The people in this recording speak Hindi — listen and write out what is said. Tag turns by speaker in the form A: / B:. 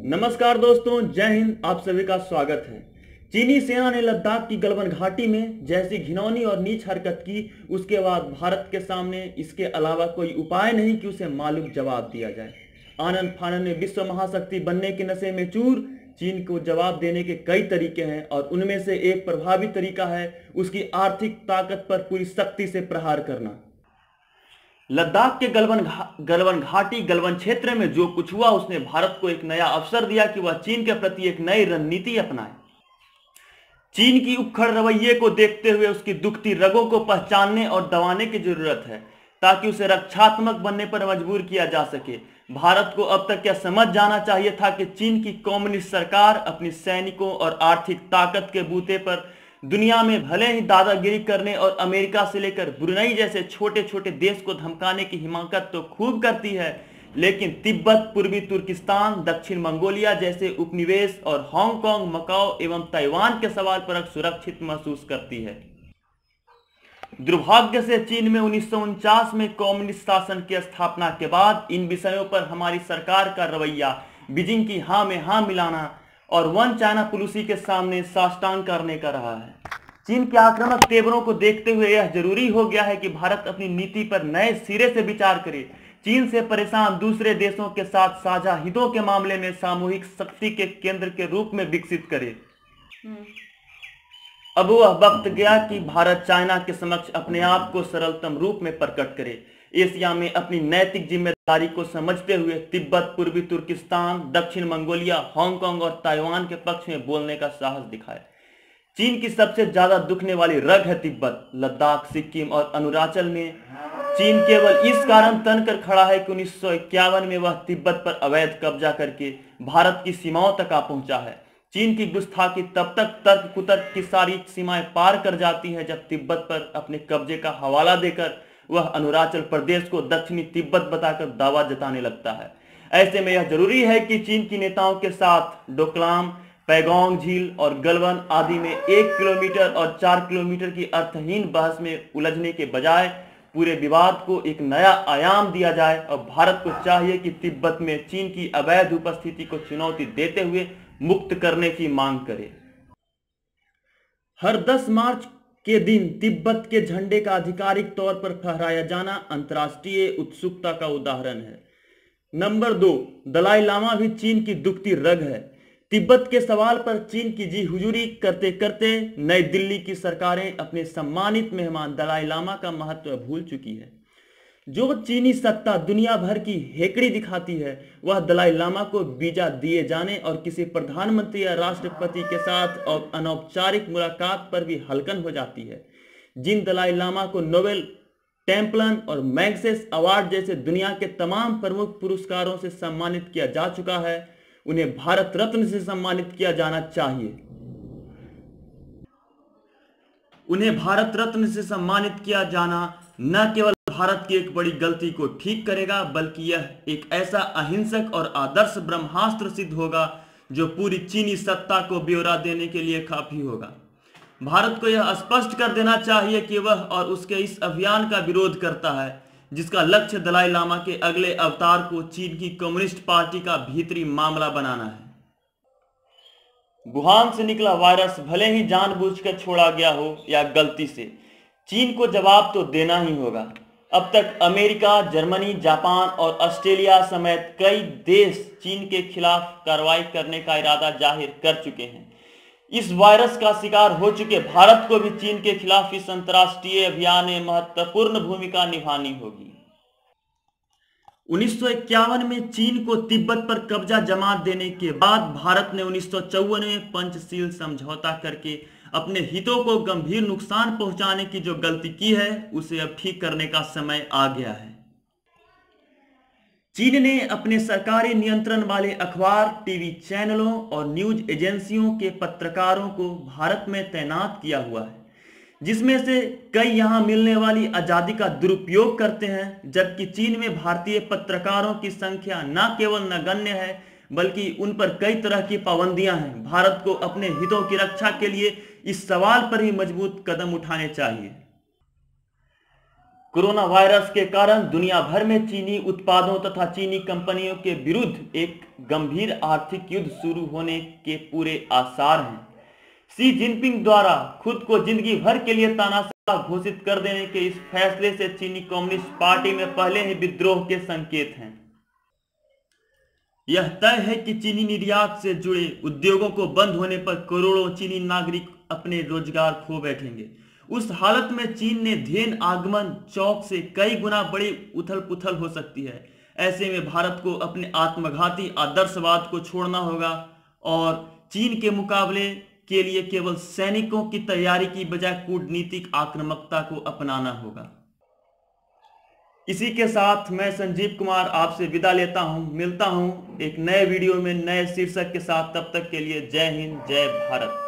A: नमस्कार दोस्तों, जय हिंद। आप सभी का स्वागत है। चीनी सेना ने लद्दाख की गलवान घाटी में जैसी घिनौनी और नीच हरकत की, उसके बाद भारत के सामने इसके अलावा कोई उपाय नहीं कि उसे मालूम जवाब दिया जाए। आनंद फानन में विश्व महाशक्ति बनने के नशे में चूर चीन को जवाब देने के कई तरीके हैं और उनमें से एक प्रभावी तरीका है उसकी आर्थिक ताकत पर पूरी शक्ति से प्रहार करना। लद्दाख के गलवान घाटी गलवान क्षेत्र में जो कुछ हुआ उसने भारत को एक नया अवसर दिया कि वह चीन के प्रति एक नई रणनीति अपनाए। चीन की उखड़ रवैये को देखते हुए उसकी दुखती रगों को पहचानने और दबाने की जरूरत है ताकि उसे रक्षात्मक बनने पर मजबूर किया जा सके। भारत को अब तक यह समझ जाना चाहिए था कि चीन की कम्युनिस्ट सरकार अपनी सैनिकों और आर्थिक ताकत के बूते पर दुनिया में भले ही दादागिरी करने और अमेरिका से लेकर ब्रुनई जैसे छोटे छोटे देश को धमकाने की हिमाकत तो खूब करती है, लेकिन तिब्बत, पूर्वी तुर्किस्तान, दक्षिण मंगोलिया जैसे उपनिवेश और हांगकांग, मकाओ एवं ताइवान के सवाल पर सुरक्षित महसूस करती है। दुर्भाग्य से चीन में 1949 में कम्युनिस्ट शासन की स्थापना के बाद इन विषयों पर हमारी सरकार का रवैया बीजिंग की हाँ में हाँ मिलाना और वन चाइना पॉलिसी के सामने साष्टांग करने का रहा है। चीन के आक्रामक तेवरों को देखते हुए यह जरूरी हो गया है कि भारत अपनी नीति पर नए सिरे से विचार करे। चीन से परेशान दूसरे देशों के साथ साझा हितों के मामले में सामूहिक शक्ति के केंद्र के रूप में विकसित करे। अब वह वक्त गया कि भारत चाइना के समक्ष अपने आप को सरलतम रूप में प्रकट करे। एशिया में अपनी नैतिक जिम्मेदारी को समझते हुए तिब्बत, पूर्वी तुर्किस्तान, दक्षिण मंगोलिया, हांगकांग और ताइवान के पक्ष में बोलने का साहस दिखाए। चीन की सबसे ज्यादा दुखने वाली रग है तिब्बत। लद्दाख, सिक्किम और अरुणाचल में चीन केवल इस कारण तनकर खड़ा है कि 1951 में वह तिब्बत पर अवैध कब्जा करके भारत की सीमाओं तक आ पहुंचा है। चीन की गुस्ताखी तब तक तर्क कुतर्क की सारी सीमाएं पार कर जाती है जब तिब्बत पर अपने कब्जे का हवाला देकर वह अरुणाचल प्रदेश को दक्षिणी तिब्बत बताकर दावा जताने लगता है। ऐसे में यह जरूरी है कि चीन की नेताओं के साथ डोकलाम, पैगोंग झील और गलवान आदि में 1 किलोमीटर और 4 किलोमीटर की अर्थहीन बहस में उलझने के बजाय पूरे विवाद को एक नया आयाम दिया जाए और भारत को चाहिए कि तिब्बत में चीन की अवैध उपस्थिति को चुनौती देते हुए मुक्त करने की मांग करे। हर 10 मार्च के दिन तिब्बत के झंडे का आधिकारिक तौर पर फहराया जाना अंतर्राष्ट्रीय उत्सुकता का उदाहरण है। नंबर 2, दलाई लामा भी चीन की दुखती रग है। तिब्बत के सवाल पर चीन की जी हुजूरी करते करते नई दिल्ली की सरकारें अपने सम्मानित मेहमान दलाई लामा का महत्व भूल चुकी है। जो चीनी सत्ता दुनिया भर की हेकड़ी दिखाती है वह दलाई लामा को वीजा दिए जाने और किसी प्रधानमंत्री या राष्ट्रपति के साथ अनौपचारिक मुलाकात पर भी हल्कन हो जाती है। जिन दलाई लामा को नोबेल, टेम्पलन और मैग्सेस अवार्ड जैसे दुनिया के तमाम प्रमुख पुरस्कारों से सम्मानित किया जा चुका है, उन्हें भारत रत्न से सम्मानित किया जाना चाहिए। उन्हें भारत रत्न से सम्मानित किया जाना न केवल भारत की एक बड़ी गलती को ठीक करेगा बल्कि यह एक ऐसा अहिंसक और आदर्श ब्रह्मास्त्र सिद्ध होगा जो पूरी चीनी सत्ता को ब्यौरा देने के लिए काफी होगा। भारत को यह स्पष्ट कर देना चाहिए कि वह और उसके इस अभियान का विरोध करता है जिसका लक्ष्य दलाई लामा के अगले अवतार को चीन की कम्युनिस्ट पार्टी का भीतरी मामला बनाना है। वुहान से निकला वायरस भले ही जानबूझकर छोड़ा गया हो या गलती से, चीन को जवाब तो देना ही होगा। अब तक अमेरिका, जर्मनी, जापान और ऑस्ट्रेलिया समेत कई देश चीन के खिलाफ कार्रवाई करने का इरादा जाहिर कर चुके हैं। इस वायरस का शिकार हो चुके भारत को भी चीन के खिलाफ इस अंतर्राष्ट्रीय अभियान में महत्वपूर्ण भूमिका निभानी होगी। 1951 में चीन को तिब्बत पर कब्जा जमा देने के बाद भारत ने 1954 में पंचशील समझौता करके अपने हितों को गंभीर नुकसान पहुंचाने की जो गलती की है उसे अब ठीक करने का समय आ गया है। चीन ने अपने सरकारी नियंत्रण वाले अखबार, टीवी चैनलों और न्यूज एजेंसियों के पत्रकारों को भारत में तैनात किया हुआ है, जिसमें से कई यहां मिलने वाली आजादी का दुरुपयोग करते हैं, जबकि चीन में भारतीय पत्रकारों की संख्या न केवल नगण्य है बल्कि उन पर कई तरह की पाबंदियां हैं। भारत को अपने हितों की रक्षा के लिए इस सवाल पर ही मजबूत कदम उठाने चाहिए। कोरोना वायरस के कारण दुनिया भर में चीनी उत्पादों तथा चीनी कंपनियों के विरुद्ध एक गंभीर आर्थिक युद्ध शुरू होने के पूरे आसार हैं। शी जिनपिंग द्वारा खुद को जिंदगी भर के लिए तानाशाह घोषित कर देने के इस फैसले से चीनी कम्युनिस्ट पार्टी में पहले ही विद्रोह के संकेत हैं। यह तय है कि चीनी निर्यात से जुड़े उद्योगों को बंद होने पर करोड़ों चीनी नागरिक अपने रोजगार खो बैठेंगे। उस हालत में चीन ने धेन आगमन चौक से कई गुना बड़ी उथल पुथल हो सकती है। ऐसे में भारत को अपने आत्मघाती आदर्शवाद को छोड़ना होगा और चीन के मुकाबले के लिए केवल सैनिकों की तैयारी की बजाय कूटनीतिक आक्रामकता को अपनाना होगा। इसी के साथ मैं संजीव कुमार आपसे विदा लेता हूं। मिलता हूं एक नए वीडियो में नए शीर्षक के साथ। तब तक के लिए जय हिंद, जय भारत।